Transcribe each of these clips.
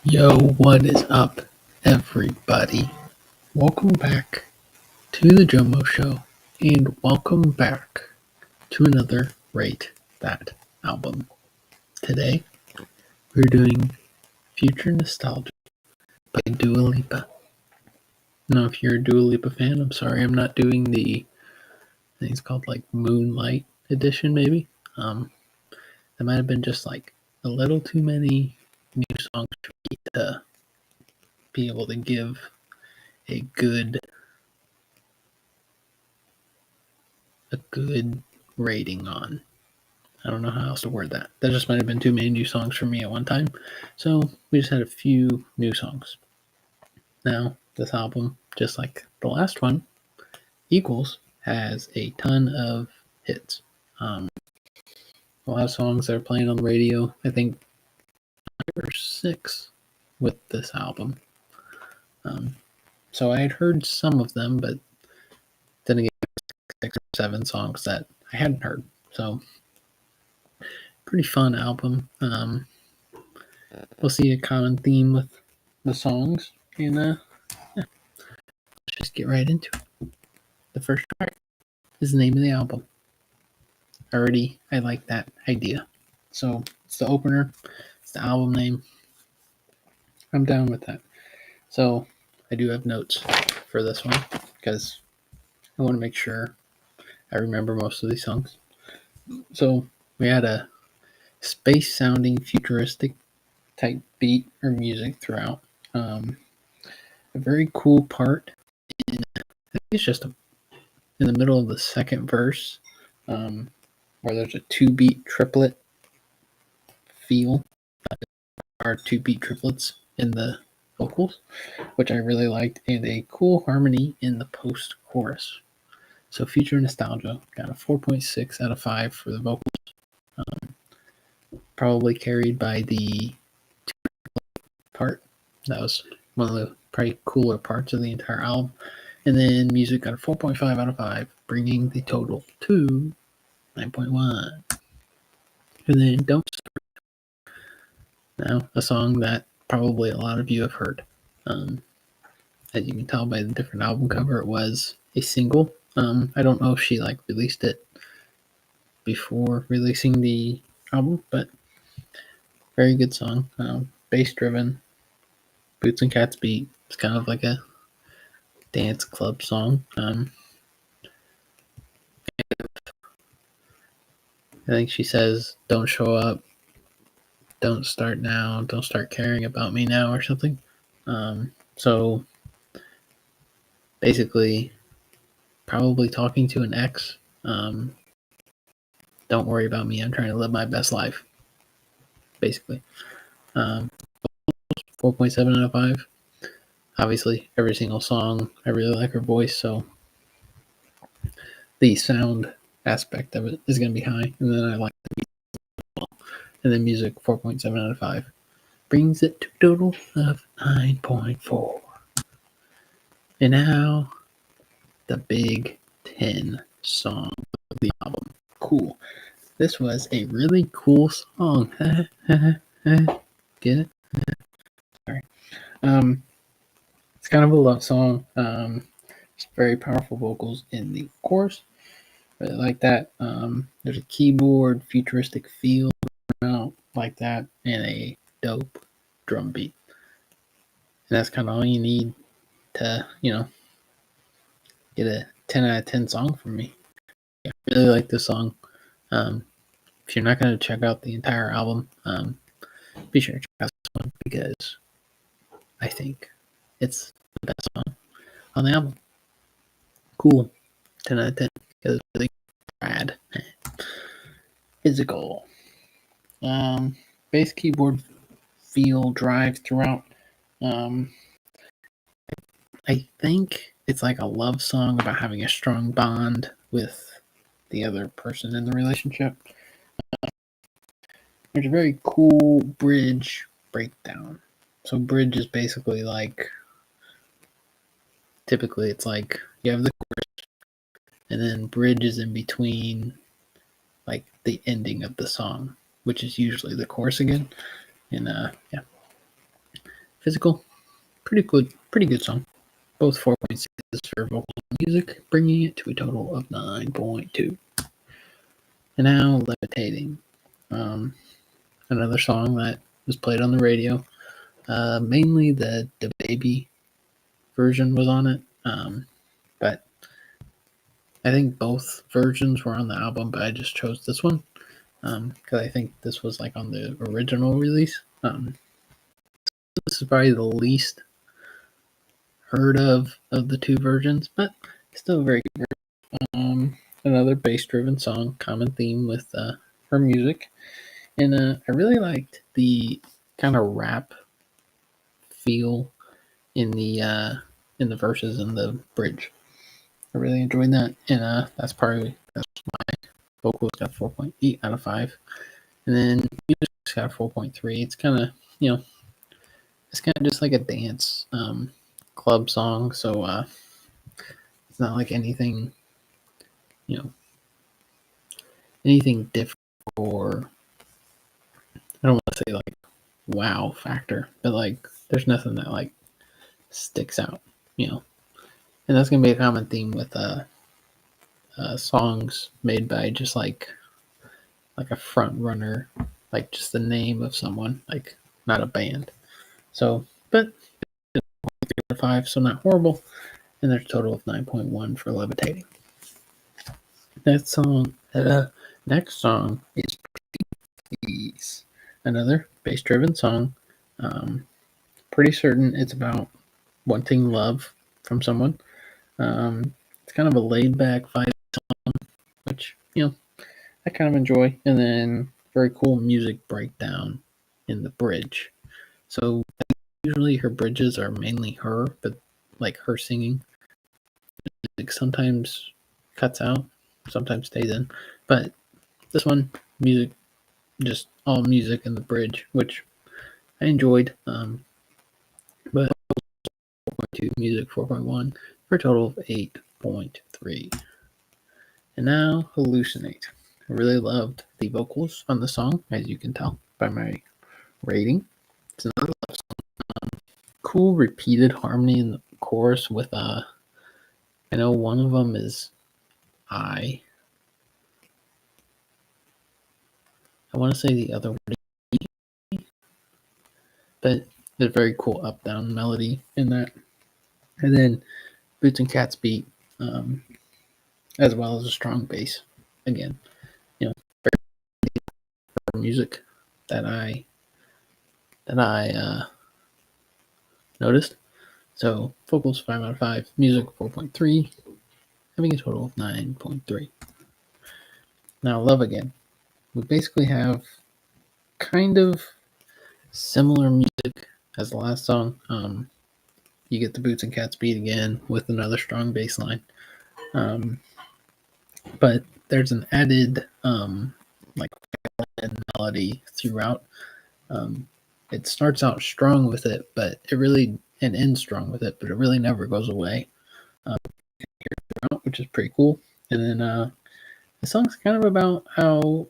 Yo, what is up, everybody? Welcome back to the Joemo Show, and welcome back to another Rate That album. Today, we're doing Future Nostalgia by Dua Lipa. Now, if you're a Dua Lipa fan, I'm sorry I'm not doing I think it's called like Moonlight Edition, maybe. That might have been just like a little too many new songs for me to be able to give a good rating on. I don't know how else to word that. That just might have been too many new songs for me at one time. So we just had a few new songs. Now, this album, just like the last one, Equals, has a ton of hits. A lot of songs that are playing on the radio. I think 5 or 6 with this album. So I had heard some of them, but then again, 6 or 7 songs that I hadn't heard. So pretty fun album. We'll see a common theme with the songs, and let's just get right into it. The first track is the name of the album. I like that idea. So it's the opener, it's the album name. I'm down with that. So I do have notes for this one because I want to make sure I remember most of these songs. So we had a space sounding futuristic type beat or music throughout. A very cool part I think it's just in the middle of the second verse, where there's a 2-beat triplet feel. There are 2-beat triplets in the vocals, which I really liked, and a cool harmony in the post-chorus. So Future Nostalgia got a 4.6 out of 5 for the vocals. Probably carried by the part. That was one of the probably cooler parts of the entire album. And then music got a 4.5 out of 5, bringing the total to 9.1. And then Don't Start. Now, a song that probably a lot of you have heard. As you can tell by the different album cover, it was a single. I don't know if she released it before releasing the album, but very good song. Bass driven, Boots and Cats beat. It's kind of like a dance club song. I think she says, "Don't show up, don't start now, don't start caring about me now," or something. So basically, probably talking to an ex. Don't worry about me. I'm trying to live my best life. Basically, 4.7 out of 5. Obviously, every single song, I really like her voice, so the sound aspect of it is going to be high. And then I like the music as well. And then music, 4.7 out of 5. Brings it to a total of 9.4. And now, the Big 10 song of the album. Cool. This was a really cool song. Get it? Sorry. It's kind of a love song. It's very powerful vocals in the chorus. Really like that. There's a keyboard, futuristic feel like that, and a dope drum beat. And that's kind of all you need to, get a 10 out of 10 song from me. I really like this song. If you're not going to check out the entire album, be sure to check out this one because I think it's the best song on the album. Cool. 10 out of 10 because it's really rad. Physical. Bass keyboard feel drive throughout. I think it's like a love song about having a strong bond with the other person in the relationship. There's a very cool bridge breakdown. So bridge is basically typically it's like you have the chorus and then bridge is in between the ending of the song, which is usually the chorus again. And yeah. Physical, pretty good song. Both 4.6 for vocal and music, bringing it to a total of 9.2. And now Levitating. Another song that was played on the radio. Mainly the baby version was on it. But I think both versions were on the album, but I just chose this one because I think this was like on the original release. This is probably the least heard of the two versions, but still a very good version. Another bass-driven song, common theme with her music, and I really liked the kind of rap feel in the verses and the bridge. I really enjoyed that, and that's my vocals got 4.8 out of 5, and then music's got 4.3. It's kind of it's kind of just like a dance club song, so it's not like anything anything different, or I don't want to say like wow factor, but like there's nothing that like sticks out, and that's gonna be a common theme with songs made by just like a front runner, like just the name of someone, like not a band. So, but 5, so not horrible, and there's a total of 9.1 for Levitating. Next song is Please, another bass-driven song. Pretty certain it's about wanting love from someone. It's kind of a laid-back vibe song, which I kind of enjoy, and then very cool music breakdown in the bridge. So usually her bridges are mainly her, but like her singing. Music sometimes cuts out, sometimes stays in, but this one, music, just all music in the bridge, which I enjoyed. But 4.2, music 4.1 for a total of 8.3. And now Hallucinate. I really loved the vocals on the song, as you can tell by my rating. It's another love song. Cool repeated harmony in the chorus with I know one of them is I want to say the other one, but there's a very cool up down melody in that. And then Boots and Cats beat, as well as a strong bass. Again, very music that I noticed. So vocals 5 out of 5, music 4.3, having a total of 9.3. Now Love Again. We basically have kind of similar music as the last song. You get the Boots and Cats beat again with another strong bass line. But there's an added like melody throughout. It starts out strong with it, but and ends strong with it, but it really never goes away. Which is pretty cool. And then the song's kind of about how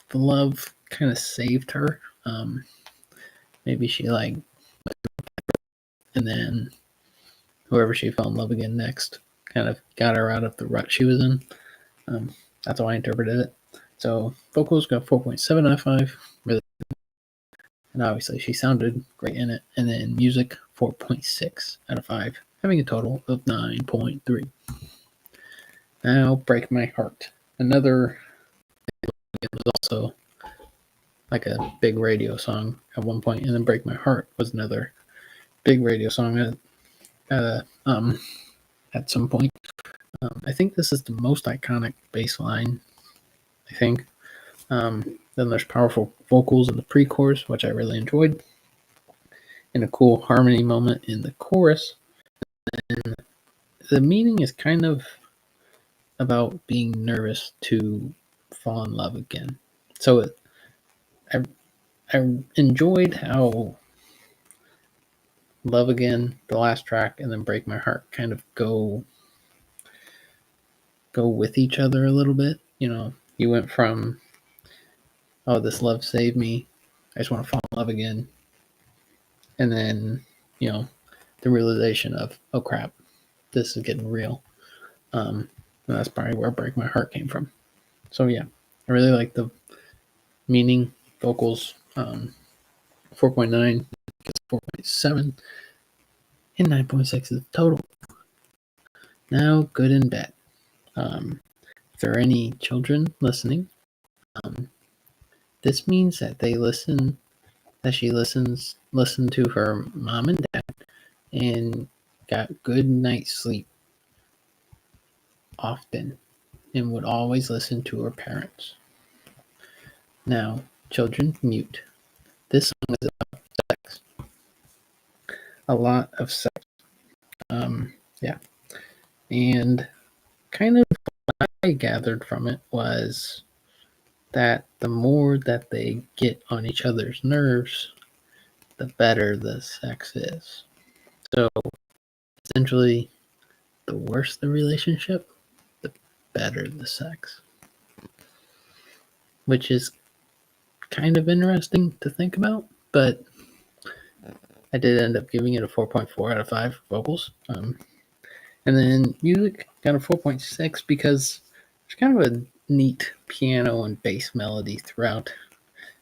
the love kind of saved her. Maybe she and then whoever she fell in love again next kind of got her out of the rut she was in. That's how I interpreted it. So vocals got 4.7 out of 5. Really, and obviously she sounded great in it. And then music 4.6 out of 5, having a total of 9.3. Now Break My Heart. Another, it was also like a big radio song at one point, and then Break My Heart was another big radio song at some point. I think this is the most iconic bass line, I think. Then there's powerful vocals in the pre-chorus, which I really enjoyed, and a cool harmony moment in the chorus. And the meaning is kind of about being nervous to fall in love again. So I enjoyed how Love Again, the last track, and then Break My Heart kind of go with each other a little bit. You went from, oh, this love saved me, I just want to fall in love again, and then the realization of, oh crap, this is getting real. And that's probably where Break My Heart came from. So yeah, I really like the meaning, vocals. 4.9, 4.7, and 9.6 is the total. Now, good and bad. If there are any children listening, this means that she listened to her mom and dad and got good night's sleep often and would always listen to her parents. Now, children, mute. This song is about sex. A lot of sex. Yeah. And kind of what I gathered from it was that the more that they get on each other's nerves, the better the sex is. So essentially, the worse the relationship, the better the sex. Which is kind of interesting to think about, but I did end up giving it a 4.4 out of 5 vocals. And then music got a 4.6 because there's kind of a neat piano and bass melody throughout.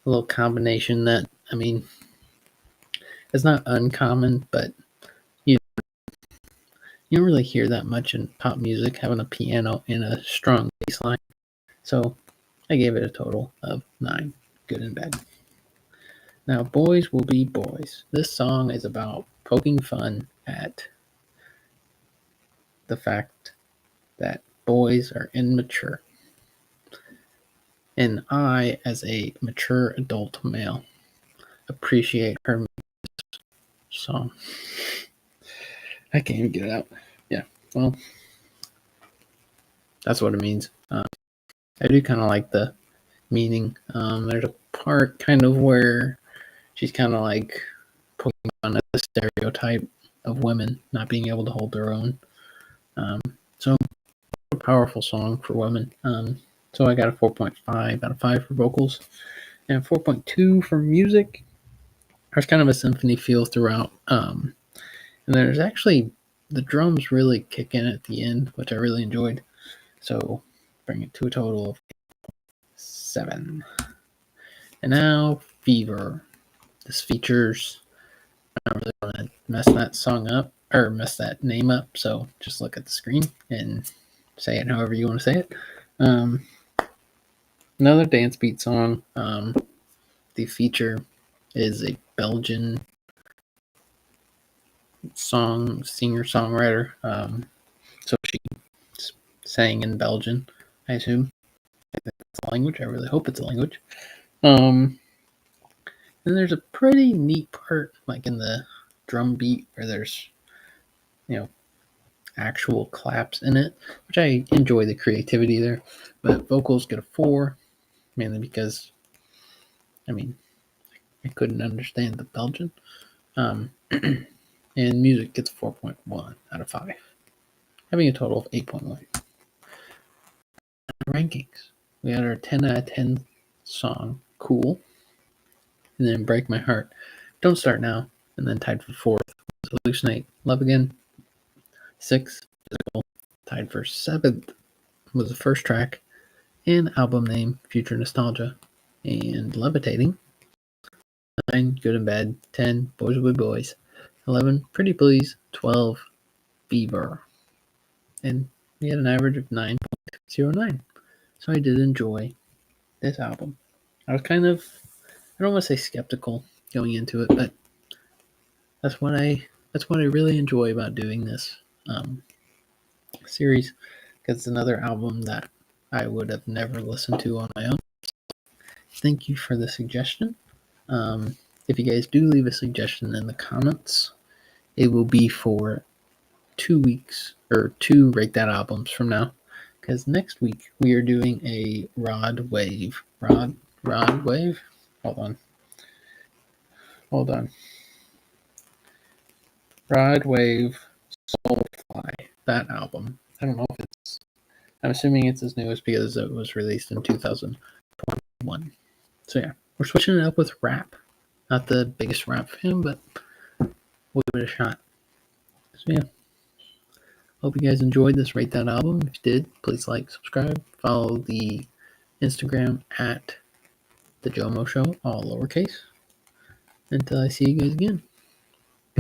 A little combination that, I mean, it's not uncommon, but you don't really hear that much in pop music, having a piano and a strong bass line. So I gave it a total of 9, good and bad. Now, Boys Will Be Boys. This song is about poking fun at the fact that boys are immature. And I, as a mature adult male, appreciate her song. I can't even get it out. Yeah, well, that's what it means. I do kind of like the meaning. There's a part kind of where she's kind of like poking fun at the stereotype of women not being able to hold their own. So a powerful song for women. So I got a 4.5 out of 5 for vocals and 4.2 for music. There's kind of a symphony feel throughout. And there's actually the drums really kick in at the end, which I really enjoyed. So bring it to a total of 7. And now Fever. This features, I don't really want to mess that song up or mess that name up, so just look at the screen and say it however you want to say it. Another dance beat song. The feature is a Belgian singer-songwriter. So she sang in Belgian, I assume. I think that's a language. I really hope it's a language. Then there's a pretty neat part, like in the drum beat, where there's, actual claps in it, which I enjoy the creativity there. But vocals get a 4, mainly because, I couldn't understand the Belgian. And music gets 4.1 out of 5, having a total of 8.1. Rankings. We had our 10 out of 10 song, Cool, and then Break My Heart, Don't Start Now, and then tied for 4th was Hallucinate, Love Again. 6th, Physical, tied for 7th was the first track, and album name, Future Nostalgia, and Levitating. 9, Good and Bad. 10, Boys Will Be Boys. 11, Pretty Please. 12, Fever. And we had an average of 9.09. So I did enjoy this album. I was kind of, I don't want to say skeptical going into it, but that's what I really enjoy about doing this series, because it's another album that I would have never listened to on my own. Thank you for the suggestion. If you guys do leave a suggestion in the comments, it will be for 2 weeks or 2 Rate That albums from now, because next week we are doing a Rod Wave. Rod Wave? Hold on. Rod Wave Soulfly. That album. I don't know if it's, I'm assuming it's his newest because it was released in 2021. So yeah, we're switching it up with rap. Not the biggest rap fan, but we'll give it a shot. So yeah, hope you guys enjoyed this Rate That album. If you did, please like, subscribe, follow the Instagram at the Joemo Show, all lowercase. Until I see you guys again.